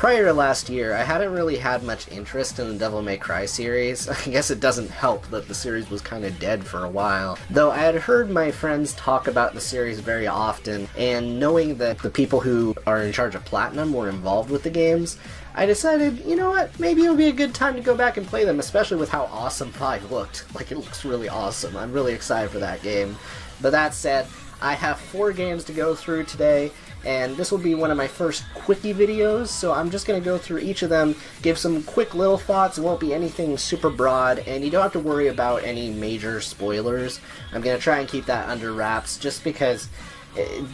Prior to last year, I hadn't really had much interest in the Devil May Cry series. I guess it doesn't help that the series was kinda dead for a while. Though I had heard my friends talk about the series very often, and knowing that the people who are in charge of Platinum were involved with the games, I decided, you know what, maybe it would be a good time to go back and play them, especially with how awesome 5 looked. Like, it looks really awesome. I'm really excited for that game. But that said, I have 4 games to go through today, and this will be one of my first quickie videos, so I'm just going to go through each of them, give some quick little thoughts. It won't be anything super broad, and you don't have to worry about any major spoilers. I'm going to try and keep that under wraps, just because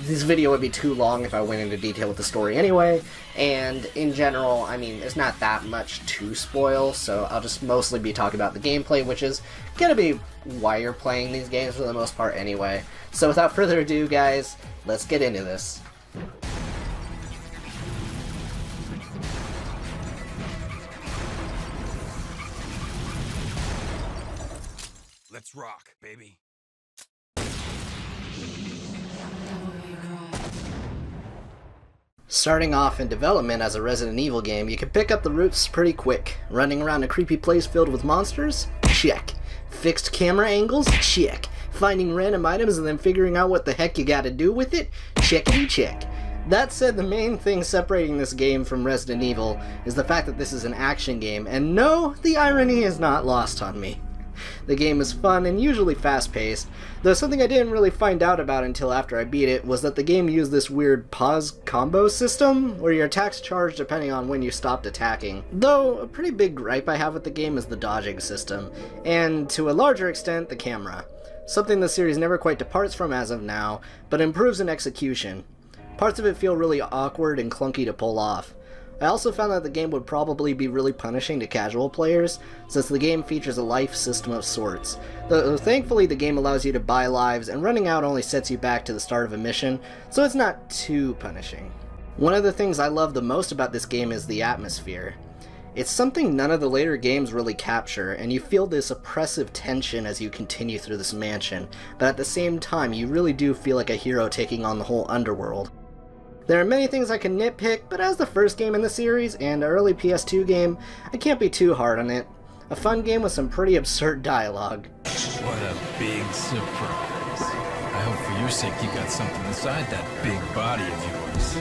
this video would be too long if I went into detail with the story anyway, and in general, I mean, there's not that much to spoil, so I'll just mostly be talking about the gameplay, which is going to be why you're playing these games for the most part anyway. So without further ado, guys, let's get into this. Let's rock, baby. Starting off in development as a Resident Evil game, you can pick up the roots pretty quick. Running around a creepy place filled with monsters? Check. Fixed camera angles? Check. Finding random items and then figuring out what the heck you gotta do with it? Checkity check. That said, the main thing separating this game from Resident Evil is the fact that this is an action game, and no, the irony is not lost on me. The game is fun and usually fast-paced, though something I didn't really find out about until after I beat it was that the game used this weird pause combo system, where your attacks charge depending on when you stopped attacking. Though, a pretty big gripe I have with the game is the dodging system, and to a larger extent, the camera. Something the series never quite departs from as of now, but improves in execution. Parts of it feel really awkward and clunky to pull off. I also found that the game would probably be really punishing to casual players, since the game features a life system of sorts. Though thankfully the game allows you to buy lives, and running out only sets you back to the start of a mission, so it's not too punishing. One of the things I love the most about this game is the atmosphere. It's something none of the later games really capture, and you feel this oppressive tension as you continue through this mansion, but at the same time you really do feel like a hero taking on the whole underworld. There are many things I can nitpick, but as the first game in the series, and an early PS2 game, I can't be too hard on it. A fun game with some pretty absurd dialogue. What a big surprise. I hope for your sake you got something inside that big body of yours.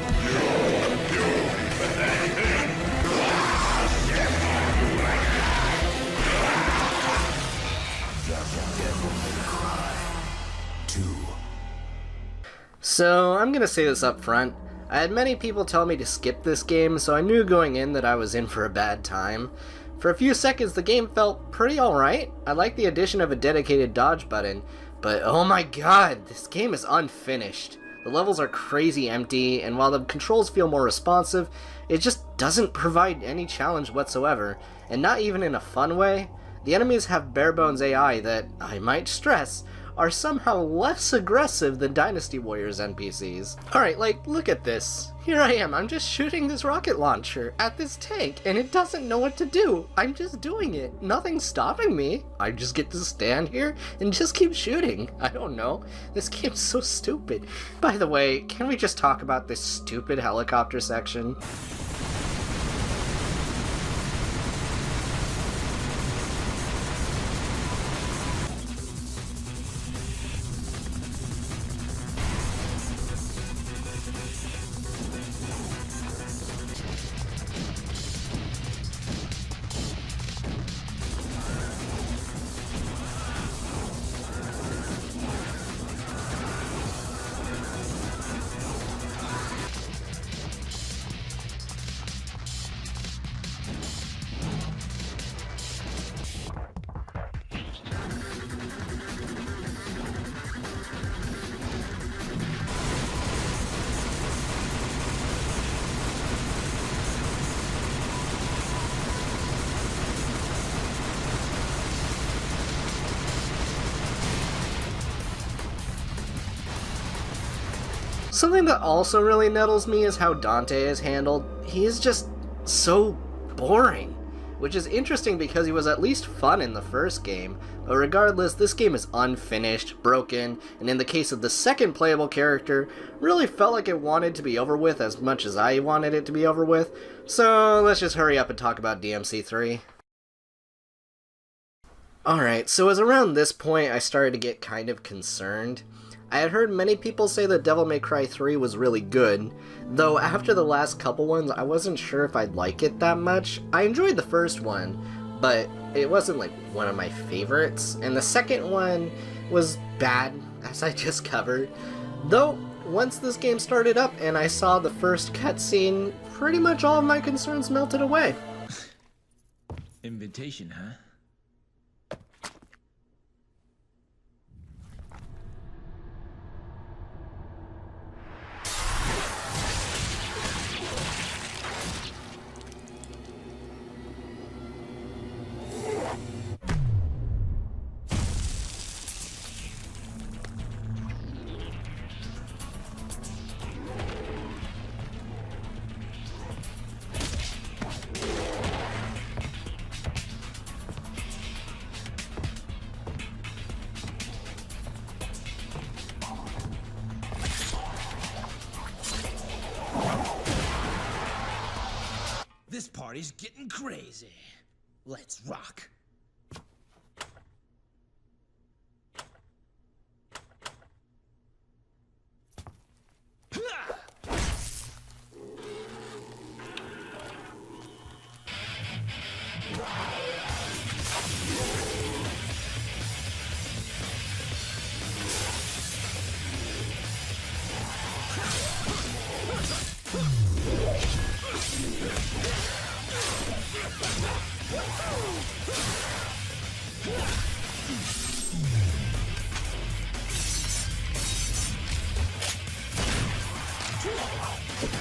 So, I'm gonna say this up front. I had many people tell me to skip this game, so I knew going in that I was in for a bad time. For a few seconds the game felt pretty alright. I liked the addition of a dedicated dodge button, but oh my god, this game is unfinished. The levels are crazy empty, and while the controls feel more responsive, it just doesn't provide any challenge whatsoever, and not even in a fun way. The enemies have bare-bones AI that, I might stress, are somehow less aggressive than Dynasty Warriors NPCs. Alright, like, look at this. Here I am, I'm just shooting this rocket launcher at this tank, and it doesn't know what to do. I'm just doing it. Nothing's stopping me. I just get to stand here and just keep shooting. I don't know. This game's so stupid. By the way, can we just talk about this stupid helicopter section? Something that also really nettles me is how Dante is handled. He is just so boring. which is interesting because he was at least fun in the first game, but regardless, this game is unfinished, broken, and in the case of the second playable character, really felt like it wanted to be over with as much as I wanted it to be over with, so let's just hurry up and talk about DMC3. Alright, so it was around this point I started to get kind of concerned. I had heard many people say that Devil May Cry 3 was really good, though after the last couple ones I wasn't sure if I'd like it that much. I enjoyed the first one, but it wasn't like one of my favorites, and the second one was bad, as I just covered. Though, once this game started up and I saw the first cutscene, pretty much all of my concerns melted away. Invitation, huh? This party's getting crazy. Let's rock.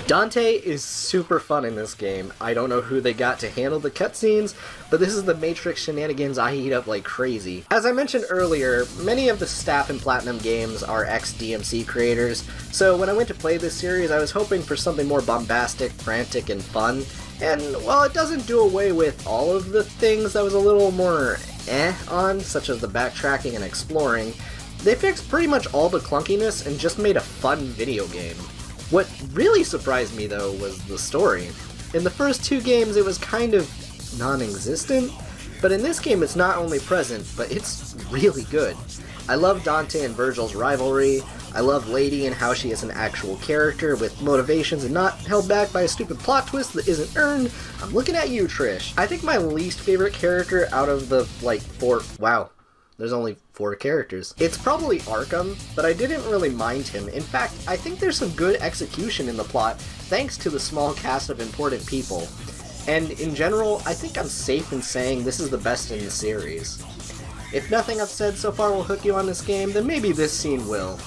Dante is super fun in this game. I don't know who they got to handle the cutscenes, but this is the Matrix shenanigans I eat up like crazy. As I mentioned earlier, many of the staff in Platinum Games are ex-DMC creators, so when I went to play this series I was hoping for something more bombastic, frantic, and fun, and while it doesn't do away with all of the things I was a little more on, such as the backtracking and exploring, they fixed pretty much all the clunkiness and just made a fun video game. What really surprised me though was the story. In the first two games it was kind of non-existent, but in this game it's not only present, but it's really good. I love Dante and Virgil's rivalry, I love Lady and how she is an actual character with motivations and not held back by a stupid plot twist that isn't earned. I'm looking at you, Trish. I think my least favorite character out of the, there's only 4 characters. It's probably Arkham, but I didn't really mind him. In fact, I think there's some good execution in the plot, thanks to the small cast of important people. And in general, I think I'm safe in saying this is the best in the series. If nothing I've said so far will hook you on this game, then maybe this scene will.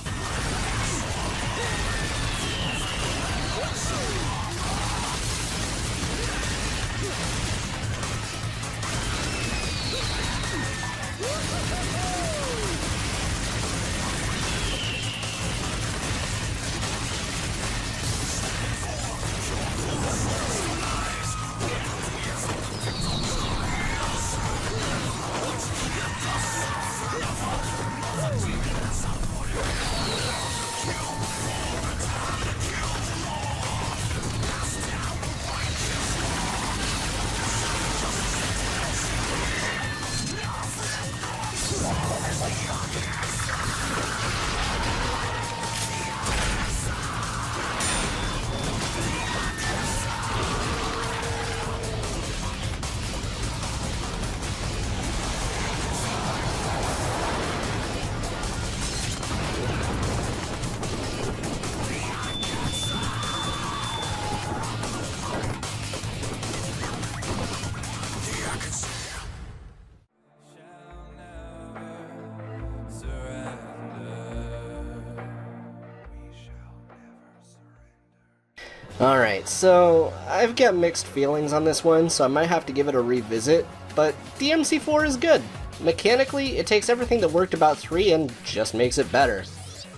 Alright, so I've got mixed feelings on this one, so I might have to give it a revisit, but DMC4 is good. Mechanically, it takes everything that worked about 3 and just makes it better.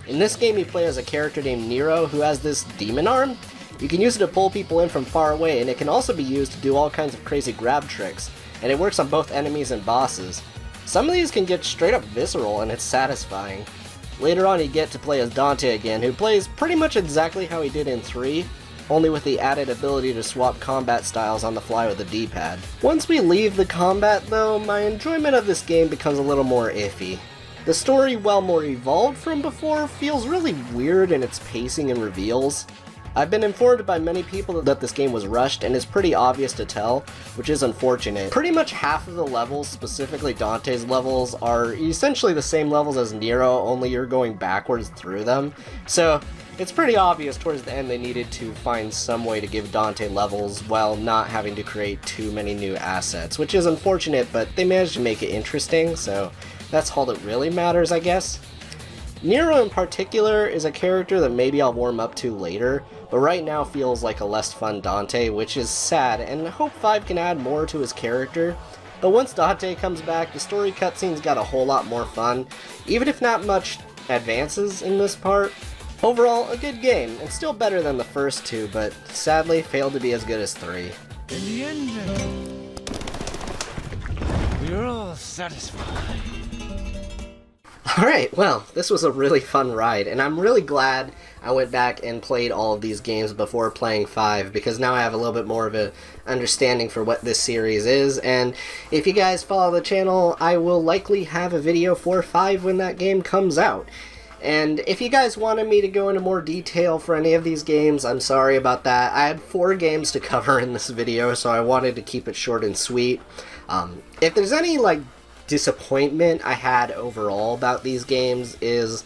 In this game you play as a character named Nero who has this demon arm, You can use it to pull people in from far away, and it can also be used to do all kinds of crazy grab tricks, and it works on both enemies and bosses. Some of these can get straight up visceral, and it's satisfying. Later on you get to play as Dante again, who plays pretty much exactly how he did in 3, only with the added ability to swap combat styles on the fly with the D-pad. Once we leave the combat though, my enjoyment of this game becomes a little more iffy. The story, while more evolved from before, feels really weird in its pacing and reveals. I've been informed by many people that this game was rushed and is pretty obvious to tell, which is unfortunate. Pretty much half of the levels, specifically Dante's levels, are essentially the same levels as Nero, only you're going backwards through them. So it's pretty obvious towards the end they needed to find some way to give Dante levels while not having to create too many new assets, which is unfortunate, but they managed to make it interesting, so that's all that really matters, I guess. Nero in particular is a character that maybe I'll warm up to later, but right now feels like a less fun Dante, which is sad, and I hope 5 can add more to his character. But once Dante comes back, the story cutscenes got a whole lot more fun, even if not much advances in this part. Overall, a good game, and still better than the first 2, but sadly failed to be as good as 3. In the end, we're all satisfied. Alright, well, this was a really fun ride, and I'm really glad I went back and played all of these games before playing 5, because now I have a little bit more of an understanding for what this series is, and if you guys follow the channel, I will likely have a video for 5 when that game comes out. And if you guys wanted me to go into more detail for any of these games, I'm sorry about that. I had 4 games to cover in this video, so I wanted to keep it short and sweet. If there's any, disappointment I had overall about these games is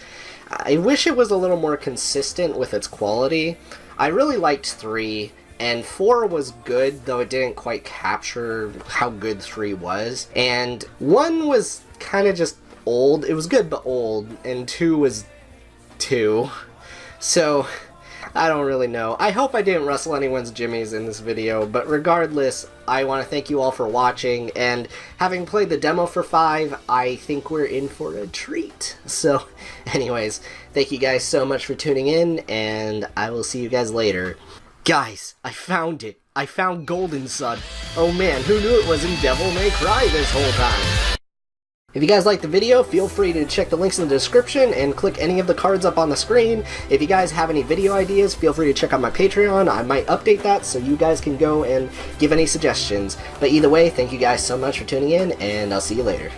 I wish it was a little more consistent with its quality. I really liked 3, and 4 was good, though it didn't quite capture how good 3 was. And 1 was kind of just old. It was good, but old. And 2 was 2. So I don't really know. I hope I didn't rustle anyone's jimmies in this video, but regardless, I want to thank you all for watching, and having played the demo for 5, I think we're in for a treat. So, anyways, thank you guys so much for tuning in, and I will see you guys later. Guys, I found it. I found Golden Sun. Oh man, who knew it was in Devil May Cry this whole time? If you guys liked the video, feel free to check the links in the description and click any of the cards up on the screen. If you guys have any video ideas, feel free to check out my Patreon. I might update that so you guys can go and give any suggestions. But either way, thank you guys so much for tuning in, and I'll see you later.